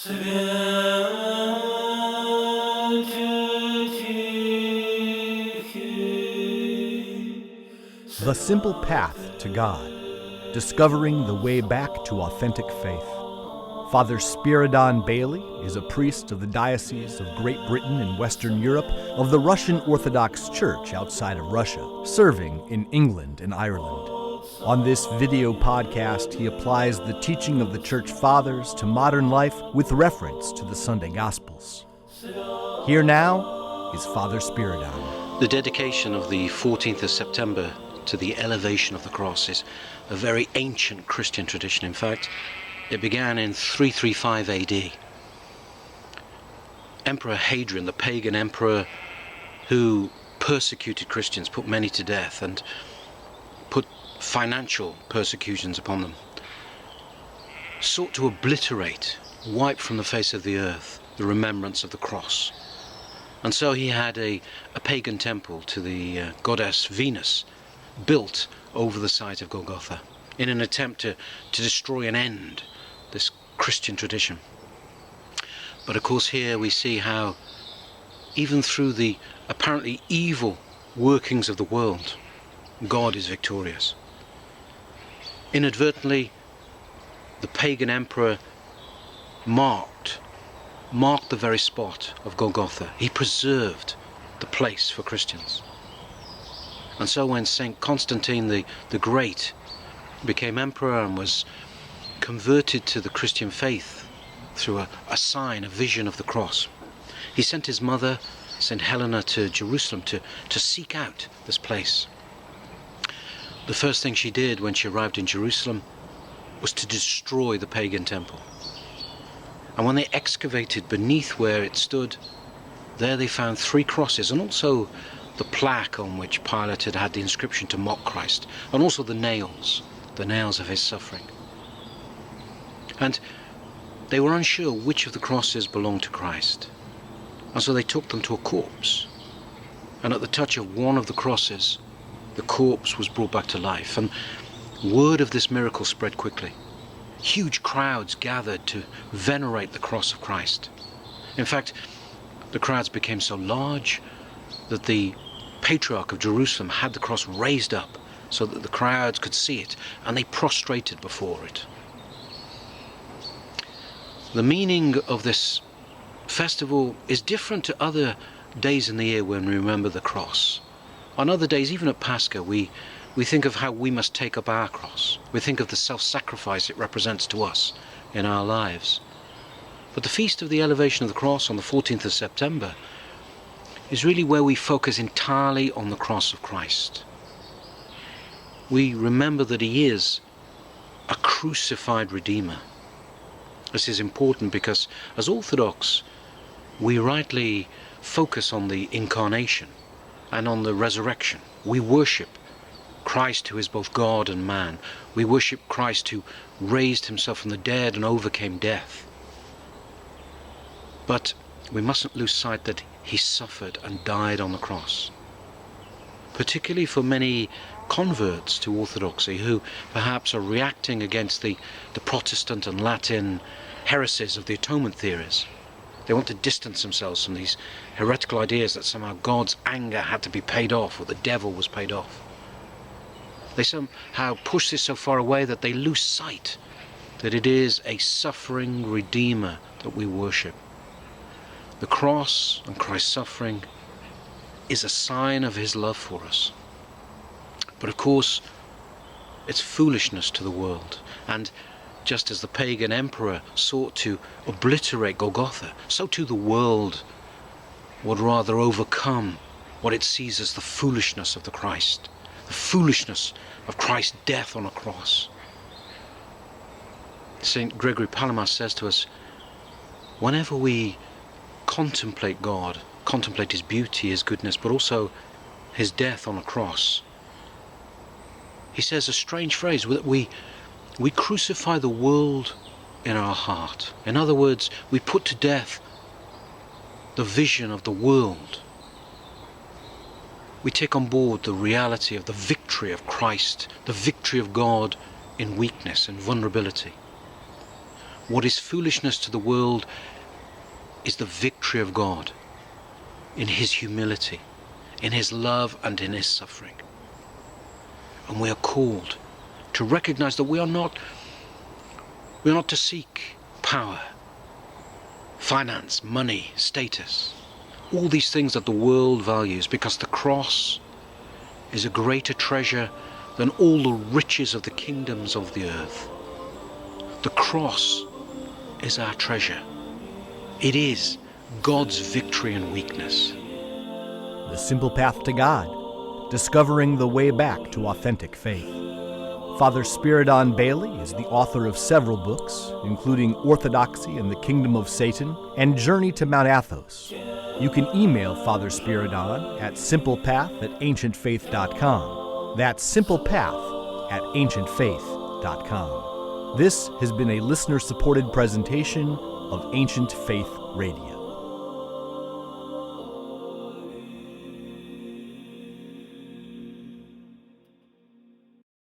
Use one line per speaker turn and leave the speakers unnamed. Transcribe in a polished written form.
The Simple Path to God, discovering the way back to authentic faith. Father Spiridon Bailey is a priest of the Diocese of Great Britain and Western Europe of the Russian Orthodox Church outside of Russia, serving in England and Ireland. On this video podcast, he applies the teaching of the Church Fathers to modern life with reference to the Sunday Gospels. Here now is Father Spiridon.
The dedication of the 14th of September to the elevation of the cross is a very ancient Christian tradition. In fact, it began in 335 AD. Emperor Hadrian, the pagan emperor who persecuted Christians, put many to death and put financial persecutions upon them, sought to obliterate, wipe from the face of the earth the remembrance of the cross. And so he had a pagan temple to the goddess Venus built over the site of Golgotha in an attempt to destroy and end this Christian tradition. But of course here we see how even through the apparently evil workings of the world, God is victorious. Inadvertently, the pagan emperor marked the very spot of Golgotha. He preserved the place for Christians. And so when Saint Constantine the Great became emperor and was converted to the Christian faith through a sign, a vision of the cross, he sent his mother, Saint Helena, to Jerusalem to seek out this place. The first thing she did when she arrived in Jerusalem was to destroy the pagan temple. And when they excavated beneath where it stood, there they found 3 crosses, and also the plaque on which Pilate had had the inscription to mock Christ, and also the nails of his suffering. And they were unsure which of the crosses belonged to Christ. And so they took them to a corpse. And at the touch of one of the crosses, the corpse was brought back to life. And word of this miracle spread quickly. Huge crowds gathered to venerate the cross of Christ. In fact, the crowds became so large that the Patriarch of Jerusalem had the cross raised up so that the crowds could see it, and they prostrated before it. The meaning of this festival is different to other days in the year when we remember the cross. On other days, even at Pascha, we think of how we must take up our cross. We think of the self-sacrifice it represents to us in our lives. But the Feast of the Elevation of the Cross on the 14th of September is really where we focus entirely on the cross of Christ. We remember that he is a crucified Redeemer. This is important because as Orthodox, we rightly focus on the incarnation and on the resurrection. We worship Christ who is both God and man. We worship Christ who raised himself from the dead and overcame death. But we mustn't lose sight that he suffered and died on the cross. Particularly for many converts to Orthodoxy who perhaps are reacting against the Protestant and Latin heresies of the atonement theories. They want to distance themselves from these heretical ideas that somehow God's anger had to be paid off or the devil was paid off. They somehow push this so far away that they lose sight that it is a suffering Redeemer that we worship. The cross and Christ's suffering is a sign of his love for us. But of course, it's foolishness to the world. And just as the pagan emperor sought to obliterate Golgotha, so too the world would rather overcome what it sees as the foolishness of the Christ, the foolishness of Christ's death on a cross. St. Gregory Palamas says to us, whenever we contemplate God, contemplate his beauty, his goodness, but also his death on a cross, he says a strange phrase, that we crucify the world in our heart. In other words, we put to death the vision of the world. We take on board the reality of the victory of Christ, the victory of God in weakness and vulnerability. What is foolishness to the world is the victory of God in his humility, in his love, and in his suffering. And we are called to recognize that we are not to seek power, finance, money, status, all these things that the world values, because the cross is a greater treasure than all the riches of the kingdoms of the earth. The cross is our treasure. It is God's victory and weakness.
The Simple Path to God, Discovering the Way Back to Authentic Faith. Father Spiridon Bailey is the author of several books, including Orthodoxy and the Kingdom of Satan and Journey to Mount Athos. You can email Father Spiridon at simplepath@ancientfaith.com. That's simplepath@ancientfaith.com. This has been a listener-supported presentation of Ancient Faith Radio.